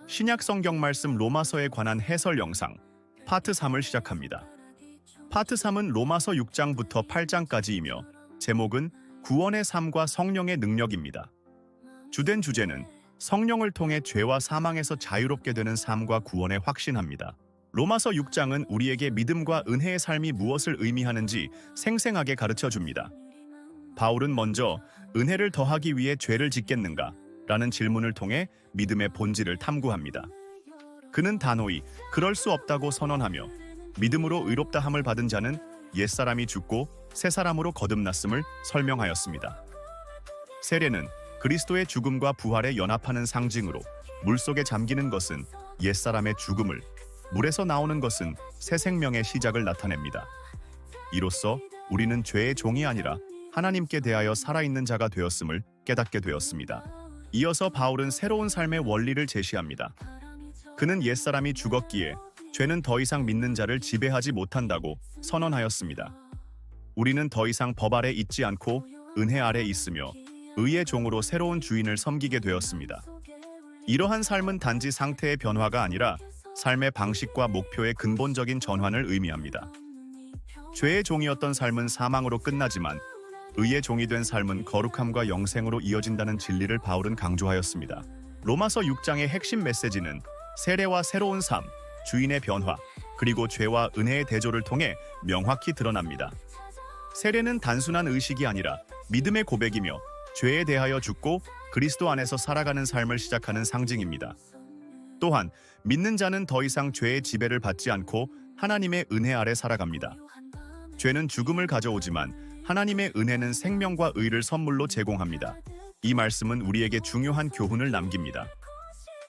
신약 성경 말씀 로마서에 관한 해설 영상 파트 3을 시작합니다. 파트 3은 로마서 6장부터 8장까지이며 제목은 구원의 삶과 성령의 능력입니다. 주된 주제는 성령을 통해 죄와 사망에서 자유롭게 되는 삶과 구원에 확신합니다. 로마서 6장은 우리에게 믿음과 은혜의 삶이 무엇을 의미하는지 생생하게 가르쳐줍니다. 바울은 먼저 은혜를 더하기 위해 죄를 짓겠는가? 라는 질문을 통해 믿음의 본질을 탐구합니다. 그는 단호히 그럴 수 없다고 선언하며 믿음으로 의롭다함을 받은 자는 옛사람이 죽고 새 사람으로 거듭났음을 설명하였습니다. 세례는 그리스도의 죽음과 부활에 연합하는 상징으로 물속에 잠기는 것은 옛사람의 죽음을, 물에서 나오는 것은 새 생명의 시작을 나타냅니다. 이로써 우리는 죄의 종이 아니라 하나님께 대하여 살아있는 자가 되었음을 깨닫게 되었습니다. 이어서 바울은 새로운 삶의 원리를 제시합니다. 그는 옛사람이 죽었기에 죄는 더 이상 믿는 자를 지배하지 못한다고 선언하였습니다. 우리는 더 이상 법 아래 있지 않고 은혜 아래 있으며 의의 종으로 새로운 주인을 섬기게 되었습니다. 이러한 삶은 단지 상태의 변화가 아니라 삶의 방식과 목표의 근본적인 전환을 의미합니다. 죄의 종이었던 삶은 사망으로 끝나지만 의의 종이 된 삶은 거룩함과 영생으로 이어진다는 진리를 바울은 강조하였습니다. 로마서 6장의 핵심 메시지는 세례와 새로운 삶, 주인의 변화, 그리고 죄와 은혜의 대조를 통해 명확히 드러납니다. 세례는 단순한 의식이 아니라 믿음의 고백이며 죄에 대하여 죽고 그리스도 안에서 살아가는 삶을 시작하는 상징입니다. 또한 믿는 자는 더 이상 죄의 지배를 받지 않고 하나님의 은혜 아래 살아갑니다. 죄는 죽음을 가져오지만 하나님의 은혜는 생명과 의를 선물로 제공합니다. 이 말씀은 우리에게 중요한 교훈을 남깁니다.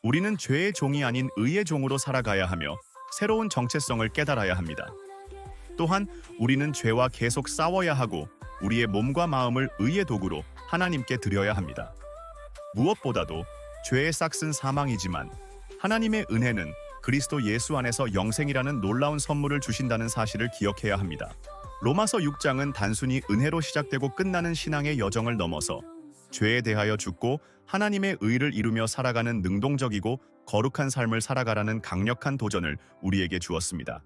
우리는 죄의 종이 아닌 의의 종으로 살아가야 하며 새로운 정체성을 깨달아야 합니다. 또한 우리는 죄와 계속 싸워야 하고 우리의 몸과 마음을 의의 도구로 하나님께 드려야 합니다. 무엇보다도 죄의 싹은 사망이지만 하나님의 은혜는 그리스도 예수 안에서 영생이라는 놀라운 선물을 주신다는 사실을 기억해야 합니다. 로마서 6장은 단순히 은혜로 시작되고 끝나는 신앙의 여정을 넘어서 죄에 대하여 죽고 하나님의 의를 이루며 살아가는 능동적이고 거룩한 삶을 살아가라는 강력한 도전을 우리에게 주었습니다.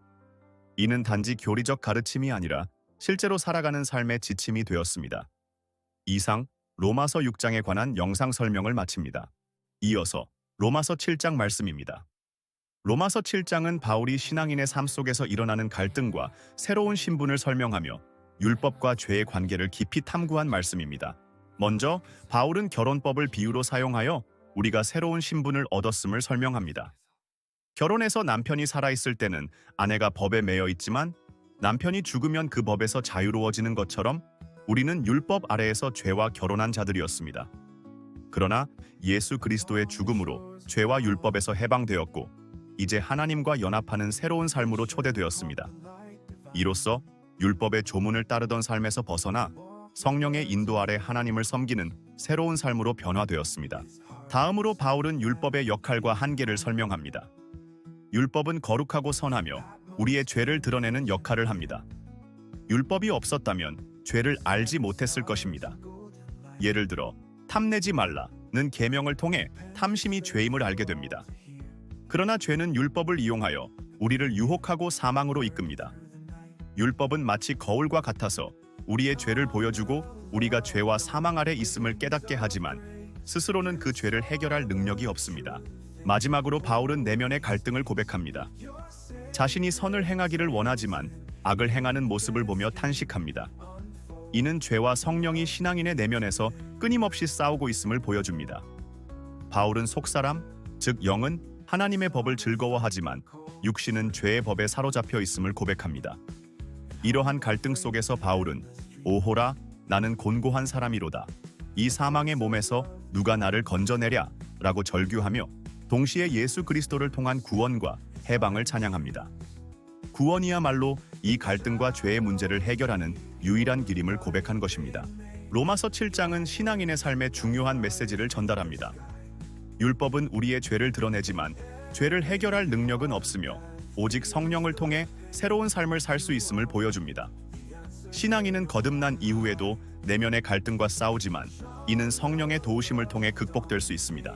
이는 단지 교리적 가르침이 아니라 실제로 살아가는 삶의 지침이 되었습니다. 이상 로마서 6장에 관한 영상 설명을 마칩니다. 이어서 로마서 7장 말씀입니다. 로마서 7장은 바울이 신앙인의 삶 속에서 일어나는 갈등과 새로운 신분을 설명하며 율법과 죄의 관계를 깊이 탐구한 말씀입니다. 먼저 바울은 결혼법을 비유로 사용하여 우리가 새로운 신분을 얻었음을 설명합니다. 결혼해서 남편이 살아있을 때는 아내가 법에 매여 있지만 남편이 죽으면 그 법에서 자유로워지는 것처럼 우리는 율법 아래에서 죄와 결혼한 자들이었습니다. 그러나 예수 그리스도의 죽음으로 죄와 율법에서 해방되었고 이제 하나님과 연합하는 새로운 삶으로 초대되었습니다. 이로써 율법의 조문을 따르던 삶에서 벗어나 성령의 인도 아래 하나님을 섬기는 새로운 삶으로 변화되었습니다. 다음으로 바울은 율법의 역할과 한계를 설명합니다. 율법은 거룩하고 선하며 우리의 죄를 드러내는 역할을 합니다. 율법이 없었다면 죄를 알지 못했을 것입니다. 예를 들어 탐내지 말라는 계명을 통해 탐심이 죄임을 알게 됩니다. 그러나 죄는 율법을 이용하여 우리를 유혹하고 사망으로 이끕니다. 율법은 마치 거울과 같아서 우리의 죄를 보여주고 우리가 죄와 사망 아래 있음을 깨닫게 하지만 스스로는 그 죄를 해결할 능력이 없습니다. 마지막으로 바울은 내면의 갈등을 고백합니다. 자신이 선을 행하기를 원하지만 악을 행하는 모습을 보며 탄식합니다. 이는 죄와 성령이 신앙인의 내면에서 끊임없이 싸우고 있음을 보여줍니다. 바울은 속사람, 즉 영은 하나님의 법을 즐거워하지만 육신은 죄의 법에 사로잡혀 있음을 고백합니다. 이러한 갈등 속에서 바울은 오호라 나는 곤고한 사람이로다. 이 사망의 몸에서 누가 나를 건져내랴 라고 절규하며 동시에 예수 그리스도를 통한 구원과 해방을 찬양합니다. 구원이야말로 이 갈등과 죄의 문제를 해결하는 유일한 길임을 고백한 것입니다. 로마서 7장은 신앙인의 삶에 중요한 메시지를 전달합니다. 율법은 우리의 죄를 드러내지만 죄를 해결할 능력은 없으며 오직 성령을 통해 새로운 삶을 살 수 있음을 보여줍니다. 신앙인은 거듭난 이후에도 내면의 갈등과 싸우지만 이는 성령의 도우심을 통해 극복될 수 있습니다.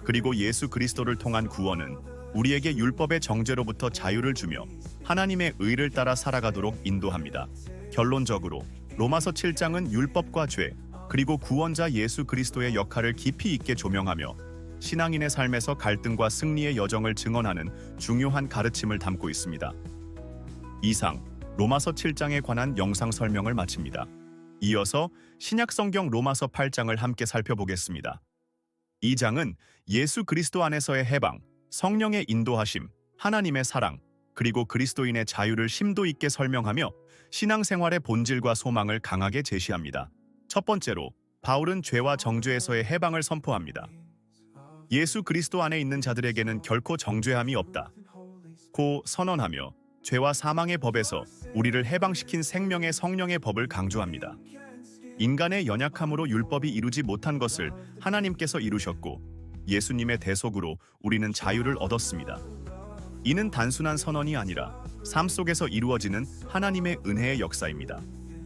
그리고 예수 그리스도를 통한 구원은 우리에게 율법의 정죄로부터 자유를 주며 하나님의 의를 따라 살아가도록 인도합니다. 결론적으로 로마서 7장은 율법과 죄, 그리고 구원자 예수 그리스도의 역할을 깊이 있게 조명하며 신앙인의 삶에서 갈등과 승리의 여정을 증언하는 중요한 가르침을 담고 있습니다. 이상 로마서 7장에 관한 영상 설명을 마칩니다. 이어서 신약성경 로마서 8장을 함께 살펴보겠습니다. 이 장은 예수 그리스도 안에서의 해방, 성령의 인도하심, 하나님의 사랑, 그리고 그리스도인의 자유를 심도 있게 설명하며 신앙생활의 본질과 소망을 강하게 제시합니다. 첫 번째로 바울은 죄와 정죄에서의 해방을 선포합니다. 예수 그리스도 안에 있는 자들에게는 결코 정죄함이 없다 고 선언하며 죄와 사망의 법에서 우리를 해방시킨 생명의 성령의 법을 강조합니다. 인간의 연약함으로 율법이 이루지 못한 것을 하나님께서 이루셨고 예수님의 대속으로 우리는 자유를 얻었습니다. 이는 단순한 선언이 아니라 삶 속에서 이루어지는 하나님의 은혜의 역사입니다.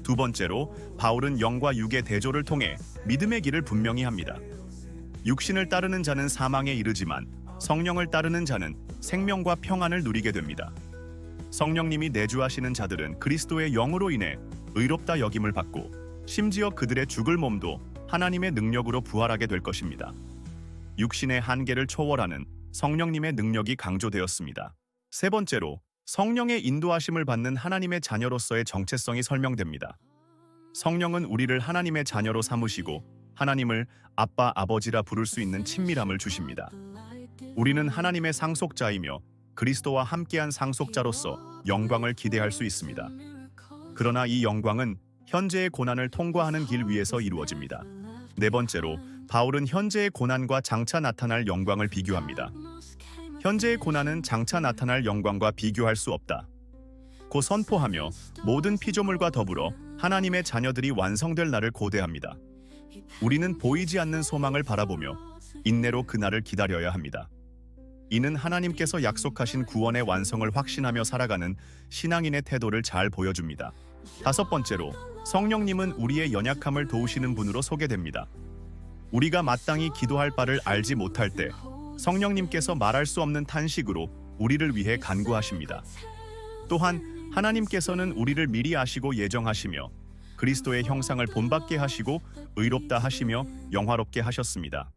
두 번째로 바울은 영과 육의 대조를 통해 믿음의 길을 분명히 합니다. 육신을 따르는 자는 사망에 이르지만 성령을 따르는 자는 생명과 평안을 누리게 됩니다. 성령님이 내주하시는 자들은 그리스도의 영으로 인해 의롭다 여김을 받고 심지어 그들의 죽을 몸도 하나님의 능력으로 부활하게 될 것입니다. 육신의 한계를 초월하는 성령님의 능력이 강조되었습니다. 세 번째로 성령의 인도하심을 받는 하나님의 자녀로서의 정체성이 설명됩니다. 성령은 우리를 하나님의 자녀로 삼으시고 하나님을 아빠, 아버지라 부를 수 있는 친밀함을 주십니다. 우리는 하나님의 상속자이며 그리스도와 함께한 상속자로서 영광을 기대할 수 있습니다. 그러나 이 영광은 현재의 고난을 통과하는 길 위에서 이루어집니다. 네 번째로 바울은 현재의 고난과 장차 나타날 영광을 비교합니다. 현재의 고난은 장차 나타날 영광과 비교할 수 없다 고 선포하며 모든 피조물과 더불어 하나님의 자녀들이 완성될 날을 고대합니다. 우리는 보이지 않는 소망을 바라보며 인내로 그날을 기다려야 합니다. 이는 하나님께서 약속하신 구원의 완성을 확신하며 살아가는 신앙인의 태도를 잘 보여줍니다. 다섯 번째로 성령님은 우리의 연약함을 도우시는 분으로 소개됩니다. 우리가 마땅히 기도할 바를 알지 못할 때 성령님께서 말할 수 없는 탄식으로 우리를 위해 간구하십니다. 또한 하나님께서는 우리를 미리 아시고 예정하시며 그리스도의 형상을 본받게 하시고 의롭다 하시며 영화롭게 하셨습니다.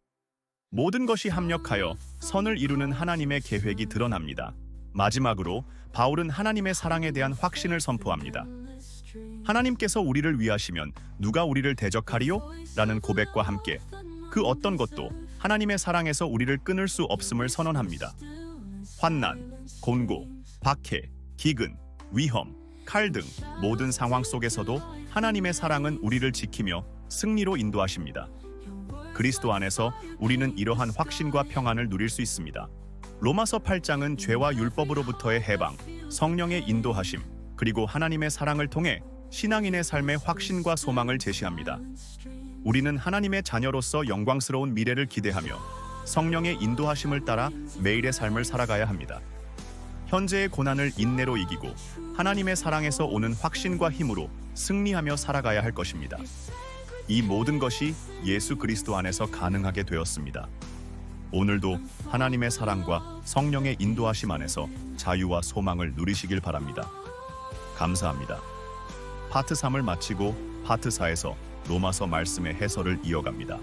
모든 것이 합력하여 선을 이루는 하나님의 계획이 드러납니다. 마지막으로 바울은 하나님의 사랑에 대한 확신을 선포합니다. 하나님께서 우리를 위하시면 누가 우리를 대적하리요? 라는 고백과 함께 그 어떤 것도 하나님의 사랑에서 우리를 끊을 수 없음을 선언합니다. 환난, 곤고, 박해, 기근, 위험, 칼 등 모든 상황 속에서도 하나님의 사랑은 우리를 지키며 승리로 인도하십니다. 그리스도 안에서 우리는 이러한 확신과 평안을 누릴 수 있습니다. 로마서 8장은 죄와 율법으로부터의 해방, 성령의 인도하심, 그리고 하나님의 사랑을 통해 신앙인의 삶의 확신과 소망을 제시합니다. 우리는 하나님의 자녀로서 영광스러운 미래를 기대하며 성령의 인도하심을 따라 매일의 삶을 살아가야 합니다. 현재의 고난을 인내로 이기고 하나님의 사랑에서 오는 확신과 힘으로 승리하며 살아가야 할 것입니다. 이 모든 것이 예수 그리스도 안에서 가능하게 되었습니다. 오늘도 하나님의 사랑과 성령의 인도하심 안에서 자유와 소망을 누리시길 바랍니다. 감사합니다. 파트 3을 마치고 파트 4에서 로마서 말씀의 해설을 이어갑니다.